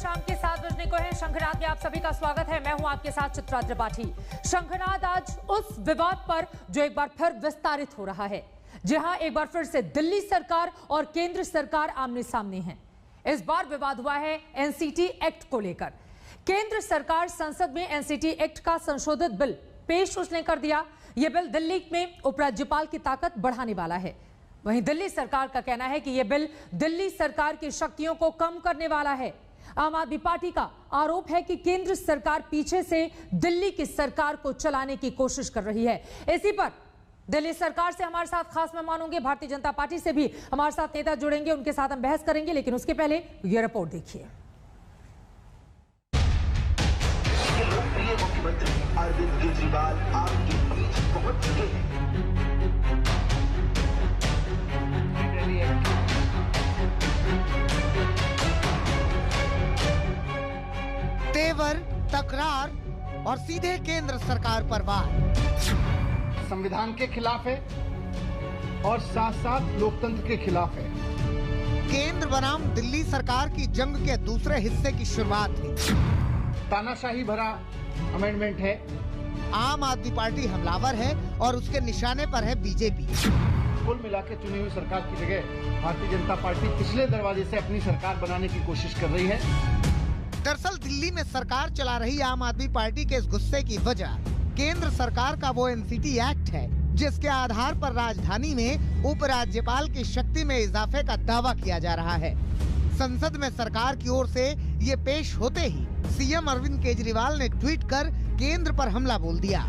शाम के 7 बजने को है। शंखनाद में आप सभी का स्वागत है। मैं हूं आपके साथ चित्रा त्रिपाठी। शंखनाद आज उस विवाद पर जो एक बार फिर विस्तारित हो रहा है, जहां एक बार फिर से दिल्ली सरकार और केंद्र सरकार आमने सामने हैं। इस बार विवाद हुआ है एनसीटी एक्ट को लेकर। केंद्र सरकार संसद में एनसीटी एक्ट का संशोधित बिल पेश उसने कर दिया। यह बिल दिल्ली में उपराज्यपाल की ताकत बढ़ाने वाला है। वहीं दिल्ली सरकार का कहना है कि यह बिल दिल्ली सरकार की शक्तियों को कम करने वाला है। आम आदमी पार्टी का आरोप है कि केंद्र सरकार पीछे से दिल्ली की सरकार को चलाने की कोशिश कर रही है। इसी पर दिल्ली सरकार से हमारे साथ खास मेहमान होंगे। भारतीय जनता पार्टी से भी हमारे साथ नेता जुड़ेंगे, उनके साथ हम बहस करेंगे। लेकिन उसके पहले यह रिपोर्ट देखिए। लोकप्रिय मुख्यमंत्री अरविंद केजरीवाल आपके बीच पहुंच चुके हैं। तेवर, तकरार और सीधे केंद्र सरकार पर वार। संविधान के खिलाफ है और साथ साथ लोकतंत्र के खिलाफ है। केंद्र बनाम दिल्ली सरकार की जंग के दूसरे हिस्से की शुरुआत हुई। तानाशाही भरा अमेंडमेंट है। आम आदमी पार्टी हमलावर है और उसके निशाने पर है बीजेपी। कुल मिलाकर चुनी हुई सरकार की जगह भारतीय जनता पार्टी पिछले दरवाजे से अपनी सरकार बनाने की कोशिश कर रही है। दरअसल दिल्ली में सरकार चला रही आम आदमी पार्टी के इस गुस्से की वजह केंद्र सरकार का वो एनसीटी एक्ट है, जिसके आधार पर राजधानी में उपराज्यपाल की शक्ति में इजाफे का दावा किया जा रहा है। संसद में सरकार की ओर से ये पेश होते ही सीएम अरविंद केजरीवाल ने ट्वीट कर केंद्र पर हमला बोल दिया।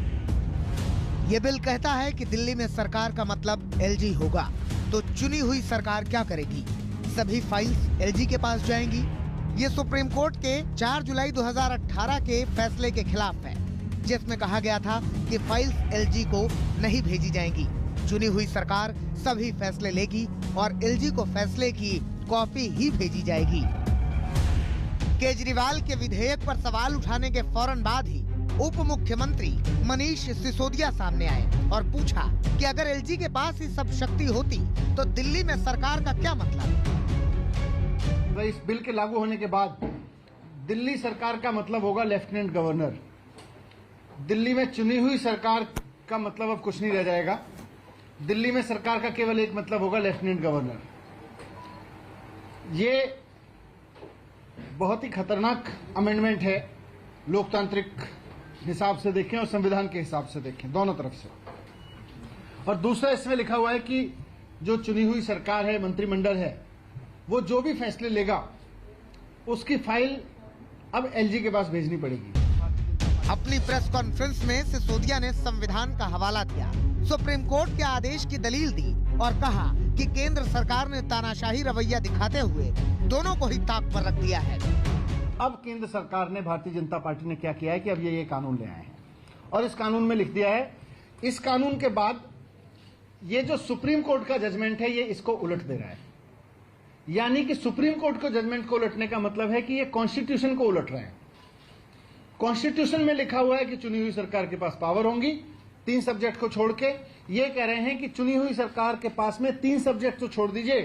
ये बिल कहता है कि दिल्ली में सरकार का मतलब एलजी होगा, तो चुनी हुई सरकार क्या करेगी? सभी फाइल्स एलजी के पास जाएंगी। ये सुप्रीम कोर्ट के 4 जुलाई 2018 के फैसले के खिलाफ है, जिसमें कहा गया था कि फाइल्स एलजी को नहीं भेजी जाएंगी। चुनी हुई सरकार सभी फैसले लेगी और एलजी को फैसले की कॉपी ही भेजी जाएगी। केजरीवाल के विधेयक पर सवाल उठाने के फौरन बाद ही उप मुख्यमंत्री मनीष सिसोदिया सामने आए और पूछा कि अगर एलजी के पास ही सब शक्ति होती तो दिल्ली में सरकार का क्या मतलब? इस बिल के लागू होने के बाद दिल्ली सरकार का मतलब होगा लेफ्टिनेंट गवर्नर। दिल्ली में चुनी हुई सरकार का मतलब अब कुछ नहीं रह जाएगा। दिल्ली में सरकार का केवल एक मतलब होगा, लेफ्टिनेंट गवर्नर। ये बहुत ही खतरनाक अमेंडमेंट है, लोकतांत्रिक हिसाब से देखें और संविधान के हिसाब से देखें, दोनों तरफ से। और दूसरा इसमें लिखा हुआ है कि जो चुनी हुई सरकार है, मंत्रिमंडल है, वो जो भी फैसले लेगा उसकी फाइल अब एलजी के पास भेजनी पड़ेगी। अपनी प्रेस कॉन्फ्रेंस में सिसोदिया ने संविधान का हवाला दिया, सुप्रीम कोर्ट के आदेश की दलील दी और कहा कि केंद्र सरकार ने तानाशाही रवैया दिखाते हुए दोनों को ही ताक पर रख दिया है। अब केंद्र सरकार ने, भारतीय जनता पार्टी ने क्या किया है कि अब ये कानून ले आए हैं और इस कानून में लिख दिया है, इस कानून के बाद ये जो सुप्रीम कोर्ट का जजमेंट है ये इसको उलट दे रहा है। यानी कि सुप्रीम कोर्ट को जजमेंट को उलटने का मतलब है कि ये कॉन्स्टिट्यूशन को उलट रहे हैं। कॉन्स्टिट्यूशन में लिखा हुआ है कि चुनी हुई सरकार के पास पावर होंगी 3 सब्जेक्ट को छोड़ के। ये कह रहे हैं कि चुनी हुई सरकार के पास में 3 सब्जेक्ट तो छोड़ दीजिए,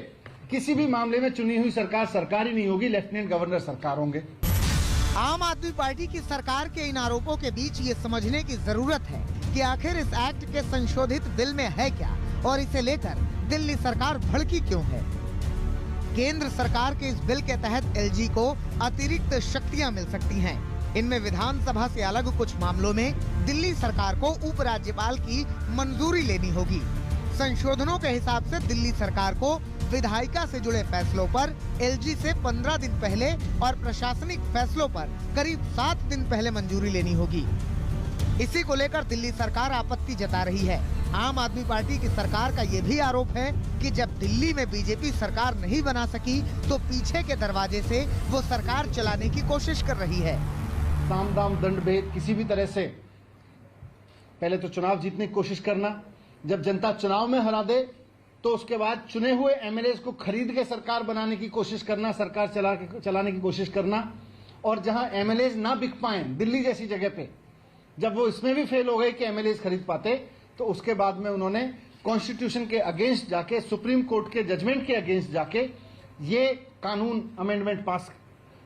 किसी भी मामले में चुनी हुई सरकार सरकार ही नहीं होगी, लेफ्टिनेंट गवर्नर सरकार होंगे। आम आदमी पार्टी की सरकार के इन आरोपों के बीच ये समझने की जरूरत है कि आखिर इस एक्ट के संशोधित बिल में है क्या और इसे लेकर दिल्ली सरकार भड़की क्यों है। केंद्र सरकार के इस बिल के तहत एलजी को अतिरिक्त शक्तियां मिल सकती हैं। इनमें विधानसभा से अलग कुछ मामलों में दिल्ली सरकार को उपराज्यपाल की मंजूरी लेनी होगी। संशोधनों के हिसाब से दिल्ली सरकार को विधायिका से जुड़े फैसलों पर एलजी से 15 दिन पहले और प्रशासनिक फैसलों पर करीब 7 दिन पहले मंजूरी लेनी होगी। इसी को लेकर दिल्ली सरकार आपत्ति जता रही है। आम आदमी पार्टी की सरकार का ये भी आरोप है कि जब दिल्ली में बीजेपी सरकार नहीं बना सकी तो पीछे के दरवाजे से वो सरकार चलाने की कोशिश कर रही है। साम दाम दंड भेद किसी भी तरह से पहले तो चुनाव जीतने की कोशिश करना, जब जनता चुनाव में हरा दे तो उसके बाद चुने हुए एमएलएज को खरीद के सरकार बनाने की कोशिश करना, सरकार चलाने की कोशिश करना। और जहां एमएलएज ना बिक पाए दिल्ली जैसी जगह पे, जब वो इसमें भी फेल हो गए कि एमएलएज खरीद पाते, तो उसके बाद में उन्होंने कॉन्स्टिट्यूशन के अगेंस्ट जाके, सुप्रीम कोर्ट के जजमेंट के अगेंस्ट जाके ये कानून अमेंडमेंट पास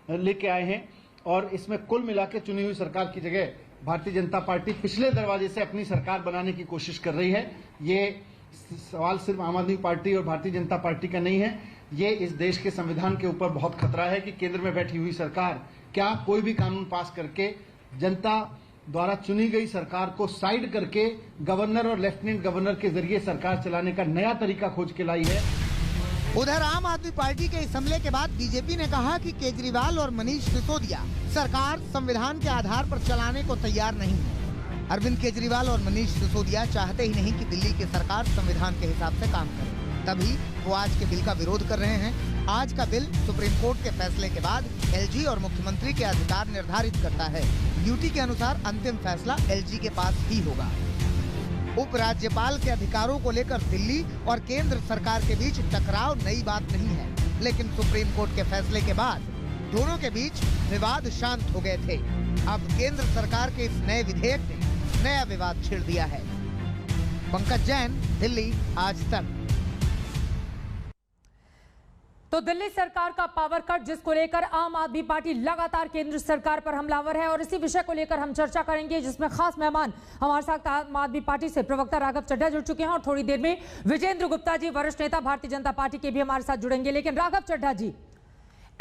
लेके आए हैं और इसमें कुल मिला के चुनी हुई सरकार की जगह भारतीय जनता पार्टी पिछले दरवाजे से अपनी सरकार बनाने की कोशिश कर रही है। ये सवाल सिर्फ आम आदमी पार्टी और भारतीय जनता पार्टी का नहीं है, ये इस देश के संविधान के ऊपर बहुत खतरा है कि केंद्र में बैठी हुई सरकार क्या कोई भी कानून पास करके जनता द्वारा चुनी गई सरकार को साइड करके गवर्नर और लेफ्टिनेंट गवर्नर के जरिए सरकार चलाने का नया तरीका खोज के लाई है। उधर आम आदमी पार्टी के इस हमले के बाद बीजेपी ने कहा कि केजरीवाल और मनीष सिसोदिया सरकार संविधान के आधार पर चलाने को तैयार नहीं है। अरविंद केजरीवाल और मनीष सिसोदिया चाहते ही नहीं कि दिल्ली की सरकार संविधान के हिसाब से काम करे, तभी वो आज के बिल का विरोध कर रहे हैं। आज का बिल सुप्रीम कोर्ट के फैसले के बाद एलजी और मुख्यमंत्री के अधिकार निर्धारित करता है। यूटी के अनुसार अंतिम फैसला एलजी के पास ही होगा। उपराज्यपाल के अधिकारों को लेकर दिल्ली और केंद्र सरकार के बीच टकराव नई बात नहीं है, लेकिन सुप्रीम कोर्ट के फैसले के बाद दोनों के बीच विवाद शांत हो गए थे। अब केंद्र सरकार के इस नए विधेयक ने नया विवाद छेड़ दिया है। पंकज जैन, दिल्ली, आज तक। तो दिल्ली सरकार का पावर कट, जिसको लेकर आम आदमी पार्टी लगातार केंद्र सरकार पर हमलावर है, और इसी विषय को लेकर हम चर्चा करेंगे, जिसमें खास मेहमान हमारे साथ आम आदमी पार्टी से प्रवक्ता राघव चड्ढा जुड़ चुके हैं और थोड़ी देर में विजेंद्र गुप्ता जी, वरिष्ठ नेता भारतीय जनता पार्टी के भी हमारे साथ जुड़ेंगे। लेकिन राघव चड्ढा जी,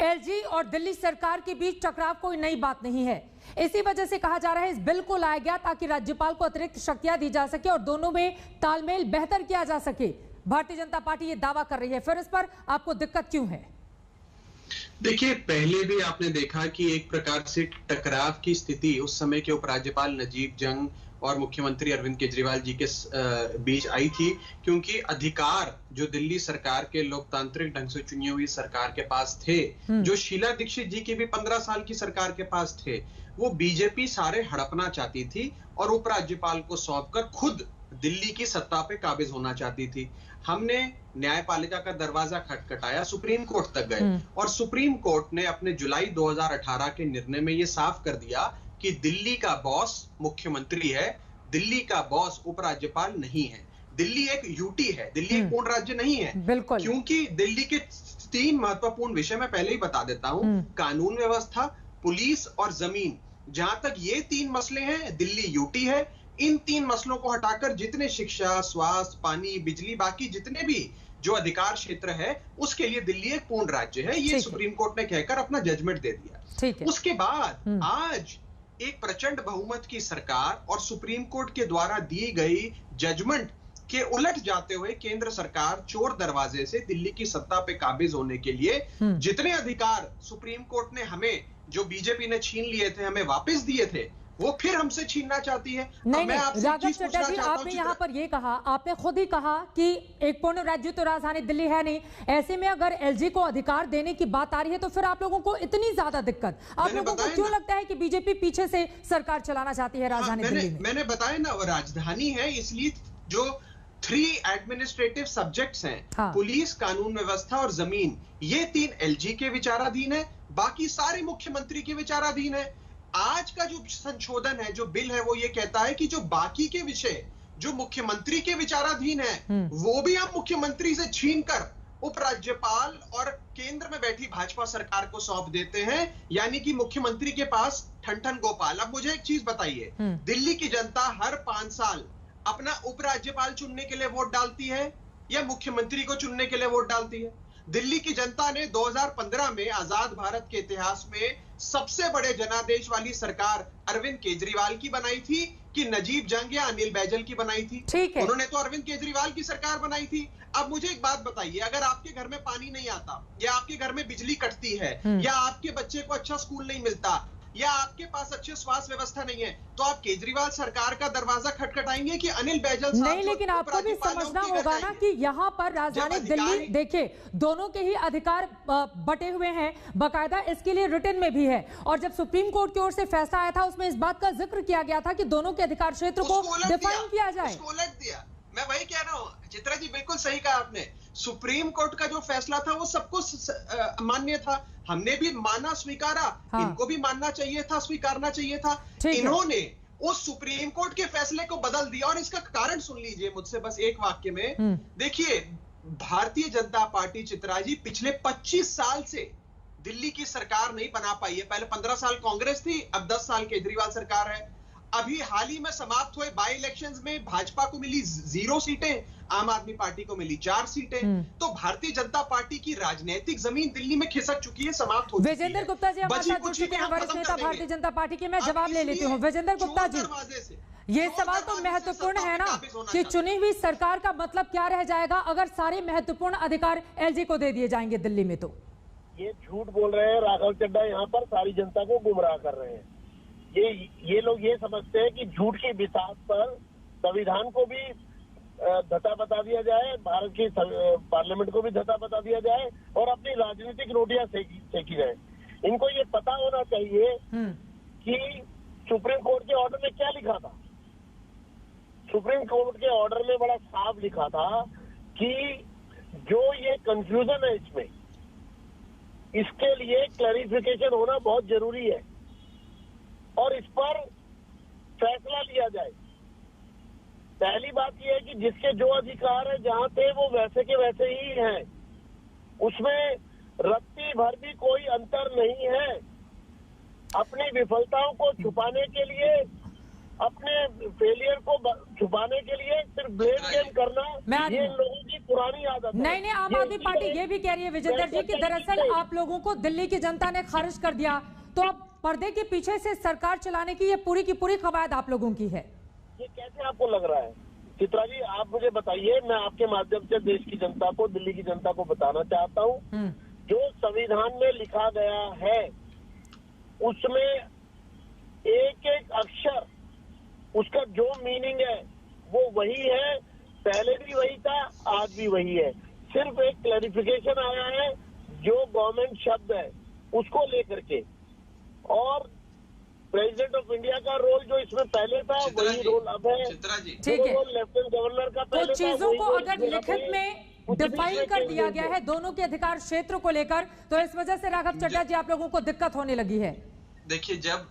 एलजी और दिल्ली सरकार के बीच टकराव कोई नई बात नहीं है। इसी वजह से कहा जा रहा है इस बिल को लाया गया ताकि राज्यपाल को अतिरिक्त शक्तियां दी जा सके और दोनों में तालमेल बेहतर किया जा सके। भारतीय जनता पार्टी ये दावा कर रही है, फिर इस पर आपको दिक्कत क्यों है? देखिए, पहले भी आपने देखा कि एक प्रकार से टकराव की स्थिति उस समय के उपराज्यपाल नजीब जंग और मुख्यमंत्री अरविंद केजरीवाल जी के बीच आई थी, क्योंकि अधिकार जो दिल्ली सरकार के लोकतांत्रिक ढंग से चुनी हुई सरकार के पास थे, जो शीला दीक्षित जी की भी 15 साल की सरकार के पास थे, वो बीजेपी सारे हड़पना चाहती थी और उपराज्यपाल को सौंपकर खुद दिल्ली की सत्ता पे काबिज होना चाहती थी। हमने न्यायपालिका का दरवाजा खटखटाया, सुप्रीम कोर्ट तक गए और सुप्रीम कोर्ट ने अपने जुलाई 2018 के निर्णय में ये साफ कर दिया कि दिल्ली का बॉस मुख्यमंत्री है, दिल्ली का बॉस उपराज्यपाल नहीं है। दिल्ली एक यूटी है, दिल्ली एक पूर्ण राज्य नहीं है। बिल्कुल। क्योंकि दिल्ली के 3 महत्वपूर्ण विषय मैं पहले ही बता देता हूं, कानून व्यवस्था, पुलिस और जमीन। जहां तक ये 3 मसले हैं, दिल्ली यूटी है। इन 3 मसलों को हटाकर जितने शिक्षा, स्वास्थ्य, पानी, बिजली, बाकी जितने भी जो अधिकार क्षेत्र है, उसके लिए दिल्ली एक पूर्ण राज्य है। ये सुप्रीम कोर्ट ने कहकर अपना जजमेंट दे दिया। उसके बाद आज एक प्रचंड बहुमत की सरकार और सुप्रीम कोर्ट के द्वारा दी गई जजमेंट के उलट जाते हुए केंद्र सरकार चोर दरवाजे से दिल्ली की सत्ता पे काबिज होने के लिए जितने अधिकार सुप्रीम कोर्ट ने हमें, जो बीजेपी ने छीन लिए थे, हमें वापस दिए थे, वो फिर हमसे छीनना चाहती है। नहीं, राघव चड्ढा जी, आपने यहाँ पर ये कहा, आपने खुद ही कहा कि एक पूर्ण राज्य तो राजधानी दिल्ली है नहीं, ऐसे में अगर एलजी को अधिकार देने की बात आ रही है तो फिर आप लोगों को इतनी ज्यादा दिक्कत, आप लोगों को क्यों लगता है कि बीजेपी पीछे से सरकार चलाना चाहती है राजधानी दिल्ली में? मैंने बताया ना, वो राजधानी है, इसलिए जो 3 एडमिनिस्ट्रेटिव सब्जेक्ट्स हैं, पुलिस, कानून व्यवस्था और जमीन, ये 3 एलजी के विचाराधीन है, बाकी सारे मुख्यमंत्री के विचाराधीन है। आज का जो संशोधन है, जो बिल है, वो ये कहता है कि जो बाकी के विषय जो मुख्यमंत्री के विचाराधीन है, वो भी हम मुख्यमंत्री से छीनकर उपराज्यपाल और केंद्र में बैठी भाजपा सरकार को सौंप देते हैं, यानी कि मुख्यमंत्री के पास ठन गोपाल। अब मुझे एक चीज बताइए, दिल्ली की जनता हर 5 साल अपना उपराज्यपाल चुनने के लिए वोट डालती है या मुख्यमंत्री को चुनने के लिए वोट डालती है? दिल्ली की जनता ने 2015 में आजाद भारत के इतिहास में सबसे बड़े जनादेश वाली सरकार अरविंद केजरीवाल की बनाई थी कि नजीब जंग या अनिल बैजल की बनाई थी? उन्होंने तो अरविंद केजरीवाल की सरकार बनाई थी। अब मुझे एक बात बताइए, अगर आपके घर में पानी नहीं आता, या आपके घर में बिजली कटती है, या आपके बच्चे को अच्छा स्कूल नहीं मिलता, या आपके पास अच्छी स्वास्थ्य व्यवस्था नहीं है, तो आप केजरीवाल सरकार का दरवाजा खटखटाएंगे कि अनिल बैजल साहब? नहीं, लेकिन आपको भी समझना होगा ना कि यहाँ पर राजधानी दिल्ली, देखिए, दोनों के ही अधिकार बटे हुए हैं, बकायदा इसके लिए रिटन में भी है, और जब सुप्रीम कोर्ट की ओर से फैसला आया था उसमें इस बात का जिक्र किया गया था कि दोनों के अधिकार क्षेत्र को डिफाइन किया जाए। उलट दिया। मैं वही कह रहा हूँ चित्रा जी, बिल्कुल सही कहा आपने। सुप्रीम कोर्ट का जो फैसला था वो सबको मान्य था, हमने भी माना, स्वीकारा, इनको भी मानना चाहिए था, स्वीकारना चाहिए था। इन्होंने उस सुप्रीम कोर्ट के फैसले को बदल दिया, और इसका कारण सुन लीजिए मुझसे बस एक वाक्य में। देखिए, भारतीय जनता पार्टी, चित्रा जी, पिछले 25 साल से दिल्ली की सरकार नहीं बना पाई है। पहले 15 साल कांग्रेस थी, अब 10 साल केजरीवाल सरकार है। अभी हाल ही में समाप्त हुए बाई इलेक्शंस में भाजपा को मिली 0 सीटें, आम आदमी पार्टी को मिली 4 सीटें। तो भारतीय जनता पार्टी की राजनीतिक जमीन दिल्ली में खिसक चुकी है, समाप्त हो चुकी है। विजेंद्र गुप्ता जी हमारे साथ जुड़ चुके हैं, वरिष्ठ नेता भारतीय जनता पार्टी के। मैं जवाब ले लेती हूँ विजेंद्र गुप्ता जी। ये सवाल तो महत्वपूर्ण है ना कि चुनी हुई सरकार का मतलब क्या रह जाएगा अगर सारे महत्वपूर्ण अधिकार एलजी को दे दिए जाएंगे दिल्ली में? तो ये झूठ बोल रहे हैं राघव चड्ढा, यहाँ पर सारी जनता को गुमराह कर रहे हैं। ये लोग ये समझते हैं कि झूठ की बिसात पर संविधान को भी धता बता दिया जाए, भारत की पार्लियामेंट को भी धता बता दिया जाए और अपनी राजनीतिक रोटियां सेकी जाए। इनको ये पता होना चाहिए कि सुप्रीम कोर्ट के ऑर्डर में क्या लिखा था। सुप्रीम कोर्ट के ऑर्डर में बड़ा साफ लिखा था कि जो ये कंफ्यूजन है इसमें, इसके लिए क्लैरिफिकेशन होना बहुत जरूरी है और इस पर फैसला लिया जाए। पहली बात यह है कि जिसके जो अधिकार है जहां थे वो वैसे के वैसे ही हैं, उसमें रत्ती भर भी कोई अंतर नहीं है। अपनी विफलताओं को छुपाने के लिए, अपने फेलियर को छुपाने के लिए सिर्फ ब्लेम गेम करना, ये लोगों की पुरानी आदत है। नहीं, आम आदमी पार्टी ये भी कह रही है विजेंद्र जी कि दरअसल आप लोगों को दिल्ली की जनता ने खारिज कर दिया, तो अब पर्दे के पीछे से सरकार चलाने की ये पूरी की पूरी कवायद आप लोगों की है। ये कैसे आपको लग रहा है? चित्रा जी आप मुझे बताइए, मैं आपके माध्यम से देश की जनता को, दिल्ली की जनता को बताना चाहता हूँ, जो संविधान में लिखा गया है उसमें एक एक अक्षर, उसका जो मीनिंग है वो वही है, पहले भी वही था, आज भी वही है। सिर्फ एक क्लैरिफिकेशन आया है जो गवर्नमेंट शब्द है उसको लेकर के, और प्रेसिडेंट ऑफ इंडिया का रोल जो इसमें पहले था वही रोल अब है। ठीक है, लेफ्टिनेंट गवर्नर का पहले तो चीजों को अगर लिखित में डिफाइन कर दिया गया है दोनों के अधिकार क्षेत्र को लेकर, तो इस वजह से राघव चड्ढा जी आप लोगों को दिक्कत होने लगी है। देखिए, जब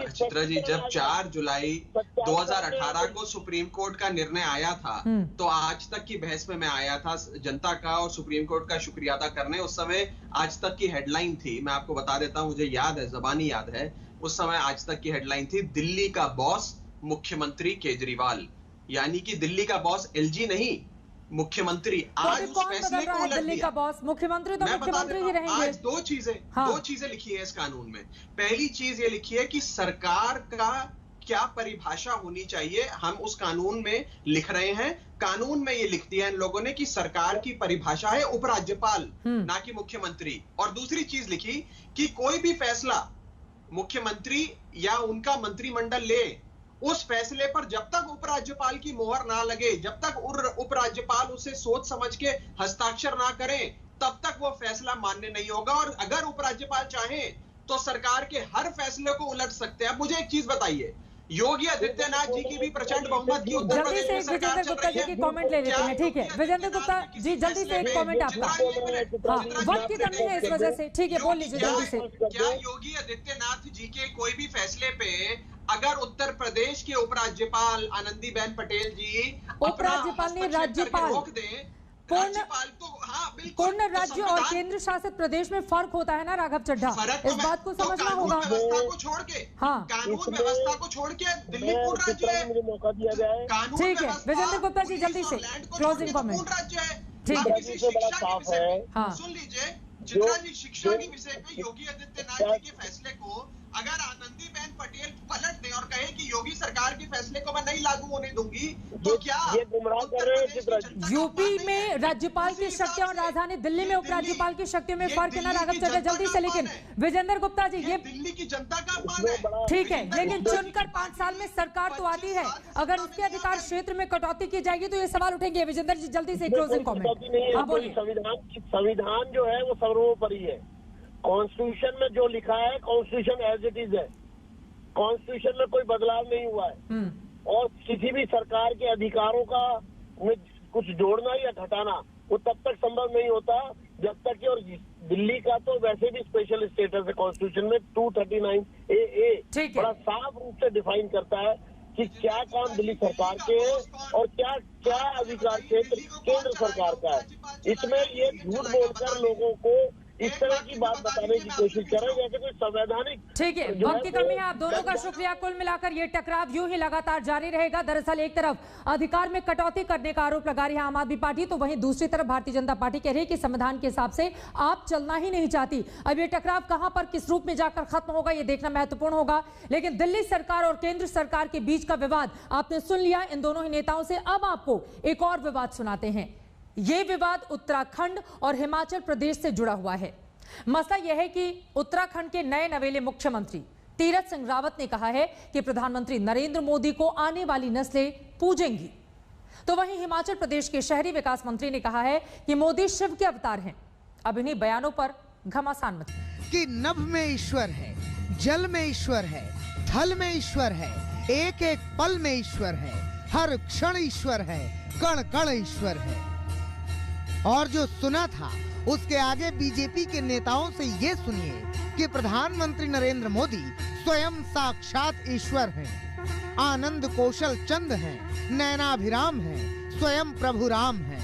चित्रा जी, जब 4 जुलाई 2018 को सुप्रीम कोर्ट का निर्णय आया था, तो आज तक की बहस में मैं आया था जनता का और सुप्रीम कोर्ट का शुक्रिया अदा करने। उस समय आज तक की हेडलाइन थी, मैं आपको बता देता हूं, मुझे याद है, जबानी याद है, उस समय आज तक की हेडलाइन थी, दिल्ली का बॉस मुख्यमंत्री केजरीवाल। यानी कि दिल्ली का बॉस एलजी नहीं, मुख्यमंत्री। आज उस फैसले को उलट दिल्ली का बॉस मुख्यमंत्री तो मुख्यमंत्री ही रहेंगे। आज दो चीजें लिखी है इस कानून में। पहली चीज ये लिखी है कि सरकार का क्या परिभाषा होनी चाहिए, हम उस कानून में लिख रहे हैं। कानून में ये लिख दिया इन लोगों ने कि सरकार की परिभाषा है उपराज्यपाल, ना कि मुख्यमंत्री। और दूसरी चीज लिखी कि कोई भी फैसला मुख्यमंत्री या उनका मंत्रिमंडल ले, उस फैसले पर जब तक उपराज्यपाल की मोहर ना लगे, जब तक उपराज्यपाल उसे सोच समझ के हस्ताक्षर ना करें, तब तक वो फैसला मान्य नहीं होगा। और अगर उपराज्यपाल चाहे तो सरकार के हर फैसले को उलट सकते हैं। अब मुझे एक चीज बताइए, योगी आदित्यनाथ जी की भी प्रचंड बहुमत की उत्तर प्रदेश में सरकार चल रही है। की कमेंट ले लेते हैं, ठीक है विजेंद्र गुप्ता जी, जल्दी से एक कमेंट आपका। वक्त की कमी है इस वजह से, ठीक है बोल लीजिए जल्दी से। क्या योगी आदित्यनाथ जी के कोई भी फैसले पे अगर उत्तर प्रदेश के उपराज्यपाल आनंदीबेन पटेल जी, उपराज्यपाल ने राज्यपाल रोक दें, पूर्ण राज्य और केंद्र शासित प्रदेश में फर्क होता है ना राघव चड्ढा, इस बात को समझना होगा। व्यवस्था को छोड़ के, कानून व्यवस्था को छोड़ के दिल्ली पूर्ण राज्य है, मुझे मौका दिया जाए। ठीक है विजेंद्र गुप्ता जी जल्दी से क्लोजिंग कमेंट। राज्य है, ठीक है, सुन लीजिए चित्रा जी, शिक्षा के विषय पे योगी आदित्यनाथ जी के फैसले को अगर आनंदीबेन पटेल पलट दे और कहे कि योगी सरकार के फैसले को मैं नहीं लागू होने दूंगी, तो क्या ये गुमराह कर रहे हैं? यूपी में राज्यपाल की शक्तियां और राजधानी दिल्ली में उपराज्यपाल की शक्तियों में फर्क है ना राघव चड्ढा, जल्दी से। लेकिन विजेंद्र गुप्ता जी ये दिल्ली की जनता का अपमान है, ठीक है, लेकिन चुनकर 5 साल में सरकार तो आती है, अगर उसके अधिकार क्षेत्र में कटौती की जाएगी तो ये सवाल उठेंगे। विजेंद्र जी जल्दी से क्लोजिंग कमेंट। संविधान जो है वो सर्वोपरि है। कॉन्स्टिट्यूशन में जो लिखा है, कॉन्स्टिट्यूशन एज इट इज है, कॉन्स्टिट्यूशन में कोई बदलाव नहीं हुआ है। और किसी भी सरकार के अधिकारों का में कुछ जोड़ना या घटाना वो तब तक संभव नहीं होता जब तक कि, और दिल्ली का तो वैसे भी स्पेशल स्टेटस है कॉन्स्टिट्यूशन में, 239AA बड़ा साफ रूप से डिफाइन करता है कि क्या काम दिल्ली सरकार के हैं और क्या क्या अधिकार क्षेत्र केंद्र सरकार का है। इसमें ये झूठ बोलकर लोगों को इस तरह की बात बताने की कोशिश कर रहे हैं जैसे कोई संवैधानिक। ठीक है, वक्त की कमी है। आप दोनों का शुक्रिया। कुल मिलाकर ये टकराव यूं ही लगातार जारी रहेगा। दरअसल एक तरफ अधिकार में कटौती करने का आरोप लगा रही है आम आदमी पार्टी, तो वहीं दूसरी तरफ भारतीय जनता पार्टी कह रही है कि संविधान के हिसाब से आप चलना ही नहीं चाहती। अब ये टकराव कहां पर किस रूप में जाकर खत्म होगा ये देखना महत्वपूर्ण होगा। लेकिन दिल्ली सरकार और केंद्र सरकार के बीच का विवाद आपने सुन लिया इन दोनों ही नेताओं से। अब आपको एक और विवाद सुनाते हैं। यह विवाद उत्तराखंड और हिमाचल प्रदेश से जुड़ा हुआ है। मसला यह है कि उत्तराखंड के नए नवेले मुख्यमंत्री तीरथ सिंह रावत ने कहा है कि प्रधानमंत्री नरेंद्र मोदी को आने वाली नस्लें पूजेंगी, तो वहीं हिमाचल प्रदेश के शहरी विकास मंत्री ने कहा है कि मोदी शिव के अवतार हैं। अब इन्हीं बयानों पर घमासान मच कि नभ में ईश्वर है, जल में ईश्वर है, थल में ईश्वर है, एक एक पल में ईश्वर है, हर क्षण ईश्वर है, कण कण ईश्वर है। और जो सुना था उसके आगे बीजेपी के नेताओं से ये सुनिए कि प्रधानमंत्री नरेंद्र मोदी स्वयं साक्षात ईश्वर हैं, आनंद कौशल चंद हैं, नैनाभिराम हैं, स्वयं प्रभु राम हैं।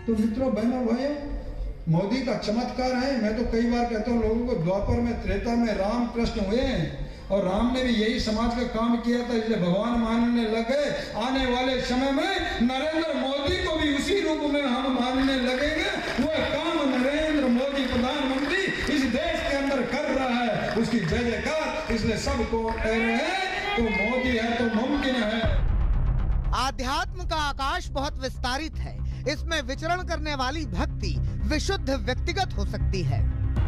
तो मित्रों, बहनों, भाइयों, मोदी का चमत्कार है। मैं तो कई बार कहता हूँ लोगों को, द्वापर में, त्रेता में राम कृष्ण हुए हैं और राम ने भी यही समाज का काम किया था, इसलिए भगवान मानने लगे। आने वाले समय में नरेंद्र मोदी को भी उसी रूप में हम मानने लगेंगे। वो काम नरेंद्र मोदी प्रधानमंत्री इस देश के अंदर कर रहा है, उसकी जय जयकार। इसलिए सबको कह रहे हैं तो मोदी है तो मुमकिन है। आध्यात्म का आकाश बहुत विस्तारित है, इसमें विचरण करने वाली भक्ति विशुद्ध व्यक्तिगत हो सकती है।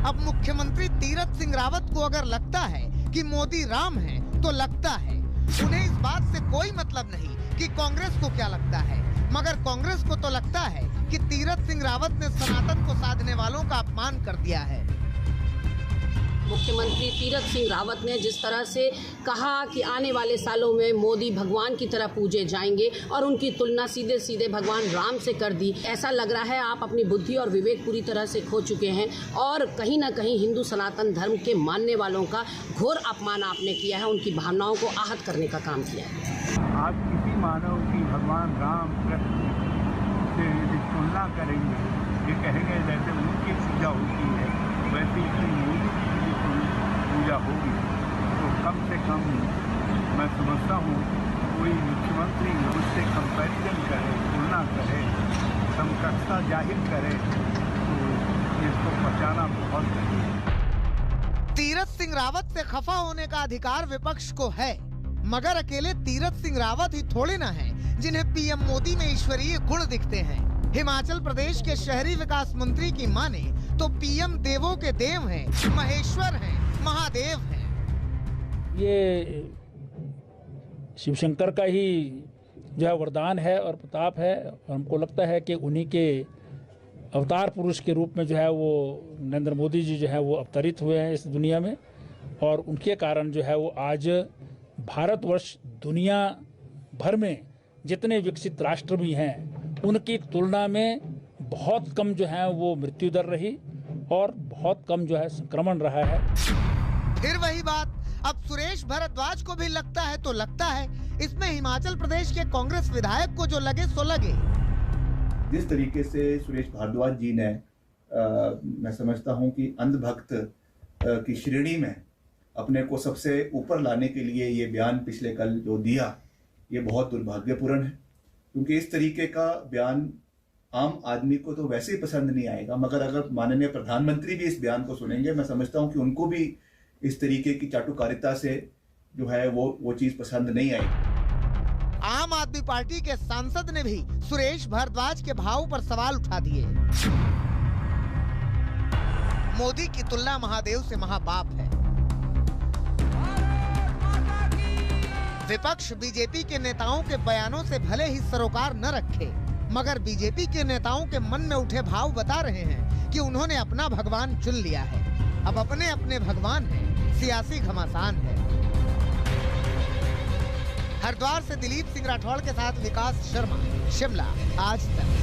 अब मुख्यमंत्री तीरथ सिंह रावत को अगर लगता है कि मोदी राम है तो लगता है। उन्हें इस बात से कोई मतलब नहीं कि कांग्रेस को क्या लगता है, मगर कांग्रेस को तो लगता है कि तीरथ सिंह रावत ने सनातन को साधने वालों का अपमान कर दिया है। मुख्यमंत्री तीरथ सिंह रावत ने जिस तरह से कहा कि आने वाले सालों में मोदी भगवान की तरह पूजे जाएंगे और उनकी तुलना सीधे सीधे भगवान राम से कर दी, ऐसा लग रहा है आप अपनी बुद्धि और विवेक पूरी तरह से खो चुके हैं और कहीं ना कहीं हिंदू सनातन धर्म के मानने वालों का घोर अपमान आपने किया है, उनकी भावनाओं को आहत करने का काम किया है। आप किसी मानव की भगवान राम कृष्ण से यदि तुलना करेंगे, ये कहेंगे जैसे उनकी पूजा होती है वैसे ही मोदी की पूजा होगी, तो कम से कम मैं समझता हूँ कोई मुख्यमंत्री उससे कंपैरिजन करे, तुलना करे, समकक्षता जाहिर करे, तो इसको पचाना बहुत कठिन है। तीरथ सिंह रावत से खफा होने का अधिकार विपक्ष को है, मगर अकेले तीरथ सिंह रावत ही थोड़े ना हैं जिन्हें पीएम मोदी में ईश्वरीय गुण दिखते हैं। हिमाचल प्रदेश के शहरी विकास मंत्री की माने तो पीएम देवों के देव हैं, महेश्वर हैं, महादेव हैं। ये शिवशंकर का ही जो है वरदान है और प्रताप है, और हमको लगता है कि उन्हीं के अवतार पुरुष के रूप में जो है वो नरेंद्र मोदी जी जो है वो अवतरित हुए हैं इस दुनिया में, और उनके कारण जो है वो आज भारतवर्ष दुनिया भर में जितने विकसित राष्ट्र भी हैं उनकी तुलना में बहुत कम जो है वो मृत्यु दर रही और बहुत कम जो है संक्रमण रहा है। फिर वही बात अब सुरेश भारद्वाज को भी लगता है तो लगता है, इसमें हिमाचल प्रदेश के कांग्रेस विधायक को जो लगे सो लगे। जिस तरीके से सुरेश भारद्वाज जी ने मैं समझता हूं कि अंधभक्त की श्रेणी में अपने को सबसे ऊपर लाने के लिए ये बयान पिछले कल जो दिया, ये बहुत दुर्भाग्यपूर्ण है, क्योंकि इस तरीके का बयान आम आदमी को तो वैसे ही पसंद नहीं आएगा, मगर अगर माननीय प्रधानमंत्री भी इस बयान को सुनेंगे, मैं समझता हूं कि उनको भी इस तरीके की चाटुकारिता से जो है वो चीज पसंद नहीं आएगी। आम आदमी पार्टी के सांसद ने भी सुरेश भारद्वाज के भाव पर सवाल उठा दिए। मोदी की तुलना महादेव से महापाप है। विपक्ष बीजेपी के नेताओं के बयानों से भले ही सरोकार न रखे, मगर बीजेपी के नेताओं के मन में उठे भाव बता रहे हैं कि उन्होंने अपना भगवान चुन लिया है। अब अपने अपने भगवान हैं, सियासी घमासान है। हरिद्वार से दिलीप सिंह राठौड़ के साथ विकास शर्मा, शिमला, आज तक।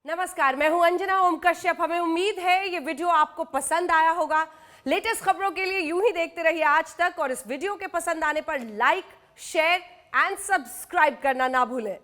नमस्कार, मैं हूं अंजना ओम कश्यप। हमें उम्मीद है ये वीडियो आपको पसंद आया होगा। लेटेस्ट खबरों के लिए यूं ही देखते रहिए आज तक, और इस वीडियो के पसंद आने पर लाइक, शेयर एंड सब्सक्राइब करना ना भूलें।